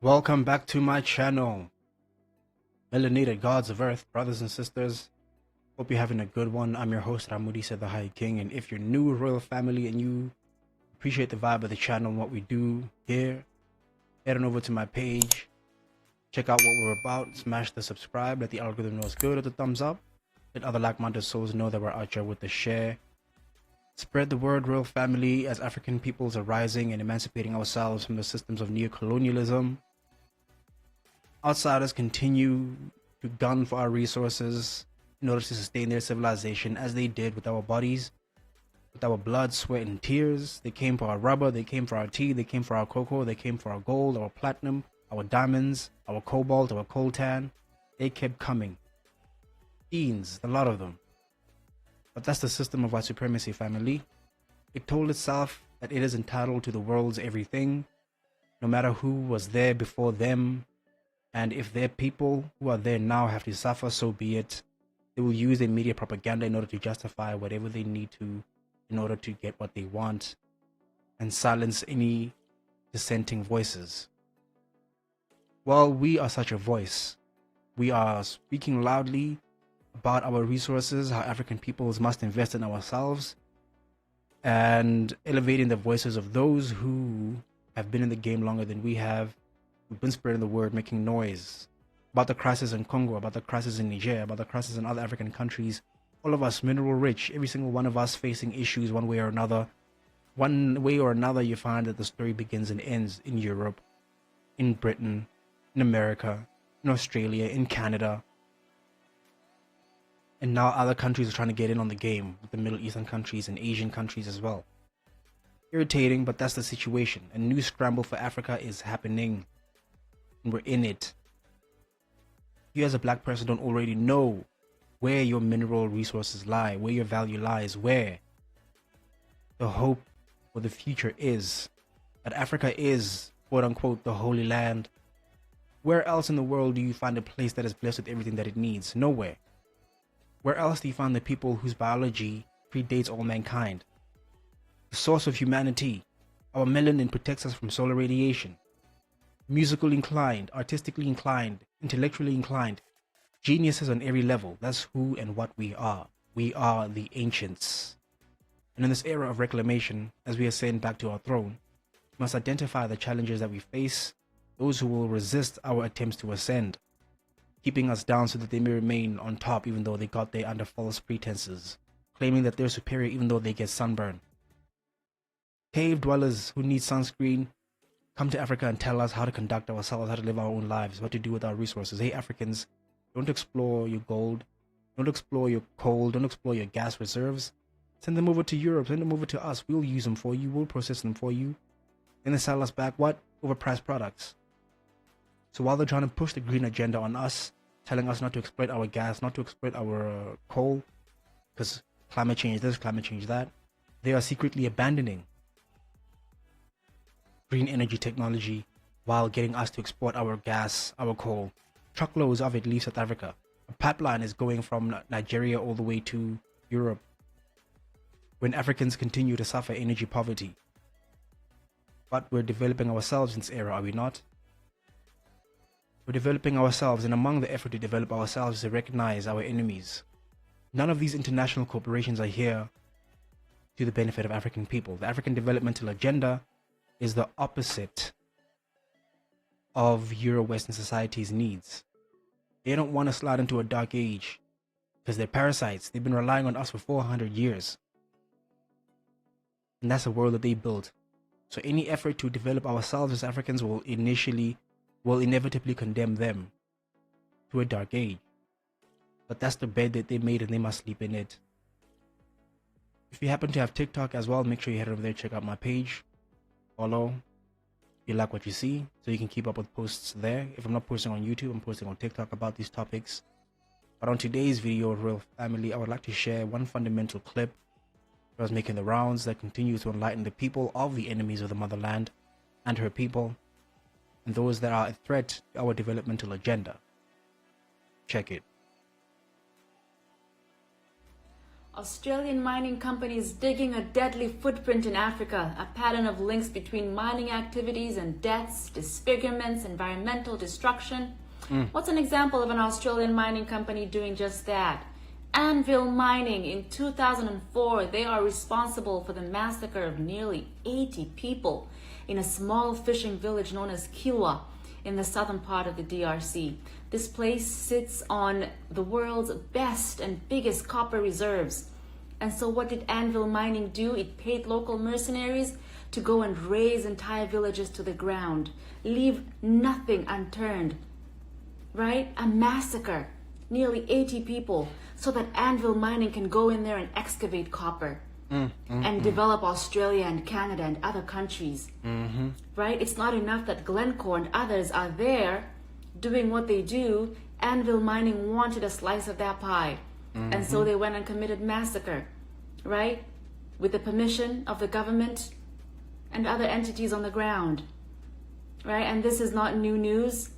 Welcome back to my channel, Melanated Gods of Earth, brothers and sisters. Hope you're having a good one. I'm your host, MODISE The High King, and if you're new royal family and you appreciate the vibe of the channel and what we do here, head on over to my page, check out what we're about, smash the subscribe, let the algorithm know it's good, or the thumbs up, let other like-minded souls know that we're out here with the share. Spread the word, royal family, as African peoples are rising and emancipating ourselves from the systems of neocolonialism. Outsiders continue to gun for our resources in order to sustain their civilization, as they did with our bodies, with our blood, sweat, and tears. They came for our rubber, they came for our tea, they came for our cocoa, they came for our gold, our platinum, our diamonds, our cobalt, our coltan. They kept coming. Fiends, a lot of them. But that's the system of white supremacy, family. It told itself that it is entitled to the world's everything, no matter who was there before them. And if their people who are there now have to suffer, so be it. They will use their media propaganda in order to justify whatever they need to in order to get what they want and silence any dissenting voices. Well, we are such a voice. We are speaking loudly about our resources, how African peoples must invest in ourselves, and elevating the voices of those who have been in the game longer than we have. We've been spreading the word, making noise about the crisis in Congo, about the crisis in Niger, about the crisis in other African countries. All of us mineral rich, every single one of us facing issues one way or another. One way or another, you find that the story begins and ends in Europe, in Britain, in America, in Australia, in Canada. And now other countries are trying to get in on the game, with the Middle Eastern countries and Asian countries as well. Irritating, but that's the situation. A new scramble for Africa is happening. And we're in it. You as a black person don't already know where your mineral resources lie, where your value lies, where the hope for the future is. That Africa is, quote unquote, the Holy Land. Where else in the world do you find a place that is blessed with everything that it needs? Nowhere. Where else do you find the people whose biology predates all mankind? The source of humanity. Our melanin protects us from solar radiation. Musically inclined, artistically inclined, intellectually inclined, geniuses on every level. That's who and what we are. We are the ancients. And in this era of reclamation, as we ascend back to our throne, we must identify the challenges that we face, those who will resist our attempts to ascend, keeping us down so that they may remain on top even though they got there under false pretenses, claiming that they're superior even though they get sunburn. Cave dwellers who need sunscreen come to Africa and tell us how to conduct ourselves, how to live our own lives, what to do with our resources. Hey, Africans, don't explore your gold, don't explore your coal, don't explore your gas reserves. Send them over to Europe, send them over to us. We'll use them for you, we'll process them for you. Then they sell us back what? Overpriced products. So while they're trying to push the green agenda on us, telling us not to exploit our gas, not to exploit our coal, because climate change this, climate change that, they are secretly abandoning green energy technology while getting us to export our gas, our coal. Truckloads of it leave South Africa. A pipeline is going from Nigeria all the way to Europe. When Africans continue to suffer energy poverty. But we're developing ourselves in this era, are we not? We're developing ourselves, and among the effort to develop ourselves is to recognize our enemies. None of these international corporations are here to the benefit of African people. The African developmental agenda is the opposite of Euro-Western society's needs. They don't want to slide into a dark age because they're parasites. They've been relying on us for 400 years. And that's the world that they built. So any effort to develop ourselves as Africans will inevitably condemn them to a dark age. But that's the bed that they made and they must sleep in it. If you happen to have TikTok as well, make sure you head over there, check out my page. Follow if you like what you see, so you can keep up with posts there. If I'm not posting on YouTube, I'm posting on TikTok about these topics. But on today's video, Royal Family, I would like to share one fundamental clip that was making the rounds that continues to enlighten the people of the enemies of the motherland and her people, and those that are a threat to our developmental agenda. Check it. Australian mining companies digging a deadly footprint in Africa, a pattern of links between mining activities and deaths, disfigurements, environmental destruction. What's an example of an Australian mining company doing just that? Anvil Mining in 2004, they are responsible for the massacre of nearly 80 people in a small fishing village known as Kilwa in the southern part of the DRC. This place sits on the world's best and biggest copper reserves. And so what did Anvil Mining do? It paid local mercenaries to go and raze entire villages to the ground, leave nothing unturned, right? A massacre, nearly 80 people, so that Anvil Mining can go in there and excavate copper and develop Australia and Canada and other countries, right? It's not enough that Glencore and others are there doing what they do. Anvil Mining wanted a slice of that pie. And so they went and committed massacre, right? With the permission of the government and other entities on the ground, right? And this is not new news.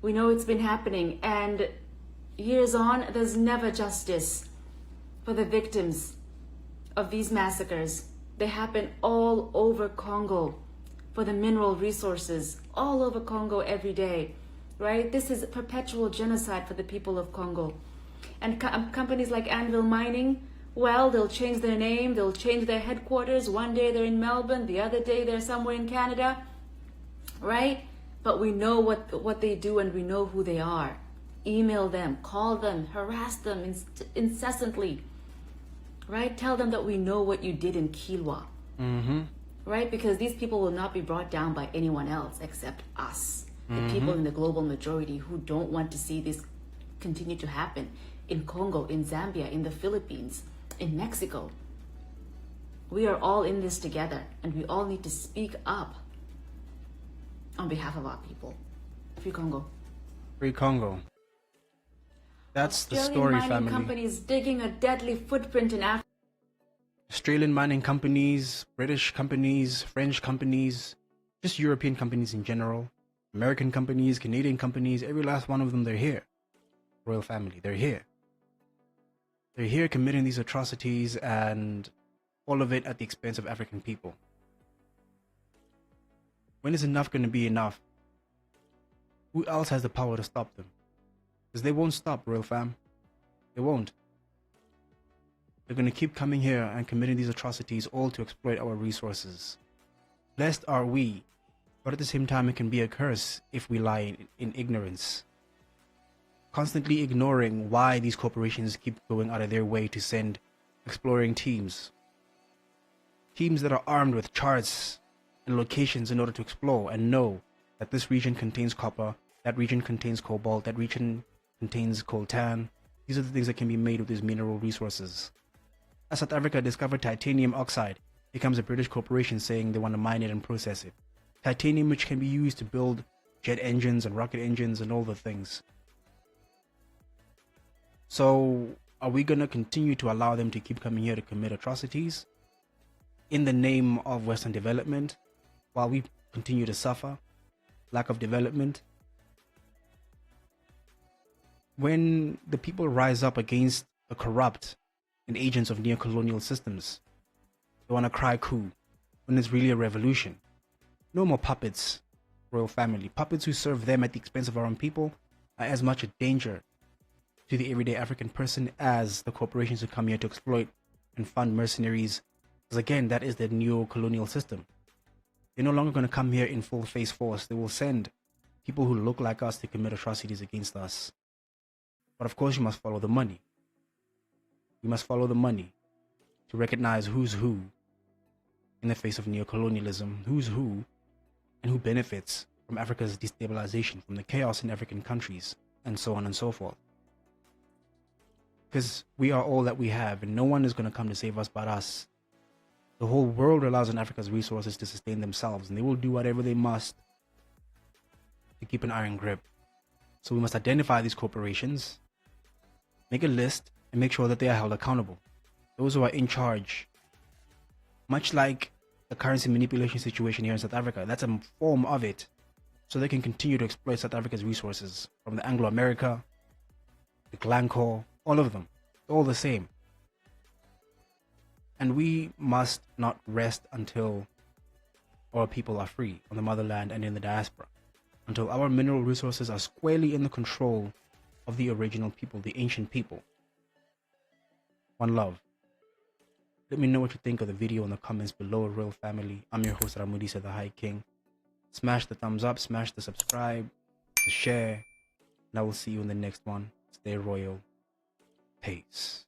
We know it's been happening, and years on, there's never justice for the victims of these massacres. They happen all over Congo for the mineral resources, all over Congo every day, right? This is perpetual genocide for the people of Congo. And companies like Anvil Mining, well, they'll change their name, they'll change their headquarters. One day they're in Melbourne, the other day they're somewhere in Canada, right? But we know what they do, and we know who they are. Email them, call them, harass them incessantly, right? Tell them that we know what you did in Kilwa, right? Because these people will not be brought down by anyone else except us, the people in the global majority who don't want to see this continue to happen in Congo, in Zambia, in the Philippines, in Mexico. We are all in this together, and we all need to speak up on behalf of our people. Free Congo. Free Congo. That's the story, Australian mining family. companies digging a deadly footprint in Africa. Australian mining companies, British companies, French companies, just European companies in general, American companies, Canadian companies, every last one of them, they're here. Royal family, they're here. They're here committing these atrocities, and all of it at the expense of African people. When is enough going to be enough? Who else has the power to stop them? Because they won't stop, Royal fam. They won't. They're going to keep coming here and committing these atrocities, all to exploit our resources. Blessed are we, but at the same time it can be a curse if we lie in ignorance. Constantly ignoring why these corporations keep going out of their way to send exploring teams. Teams that are armed with charts and locations in order to explore and know that this region contains copper, that region contains cobalt, that region contains coltan. These are the things that can be made with these mineral resources. As South Africa discovered titanium oxide, here comes a British corporation saying they want to mine it and process it. Titanium which can be used to build jet engines and rocket engines and all the things. So are we going to continue to allow them to keep coming here to commit atrocities in the name of Western development while we continue to suffer lack of development? When the people rise up against the corrupt and agents of neo-colonial systems, they want to cry coup when it's really a revolution. No more puppets, royal family. Puppets who serve them at the expense of our own people are as much a danger to the everyday African person as the corporations who come here to exploit and fund mercenaries. Because again, that is the neo-colonial system. They're no longer going to come here in full-face force. They will send people who look like us to commit atrocities against us. But of course, you must follow the money. You must follow the money to recognize who's who in the face of neocolonialism, who's who, and who benefits from Africa's destabilization, from the chaos in African countries, and so on and so forth. Because we are all that we have, and no one is going to come to save us but us. The whole world relies on Africa's resources to sustain themselves, and they will do whatever they must to keep an iron grip. So we must identify these corporations, make a list, and make sure that they are held accountable. Those who are in charge. Much like the currency manipulation situation here in South Africa, that's a form of it. So they can continue to exploit South Africa's resources, from the Anglo-America, the Glencore, all of them. All the same. And we must not rest until our people are free on the motherland and in the diaspora, until our mineral resources are squarely in the control of the original people, the ancient people. One love. Let me know what you think of the video in the comments below, Royal Family. I'm your host, MODISE The High King. Smash the thumbs up, smash the subscribe, the share, and I will see you in the next one. Stay royal. Peace.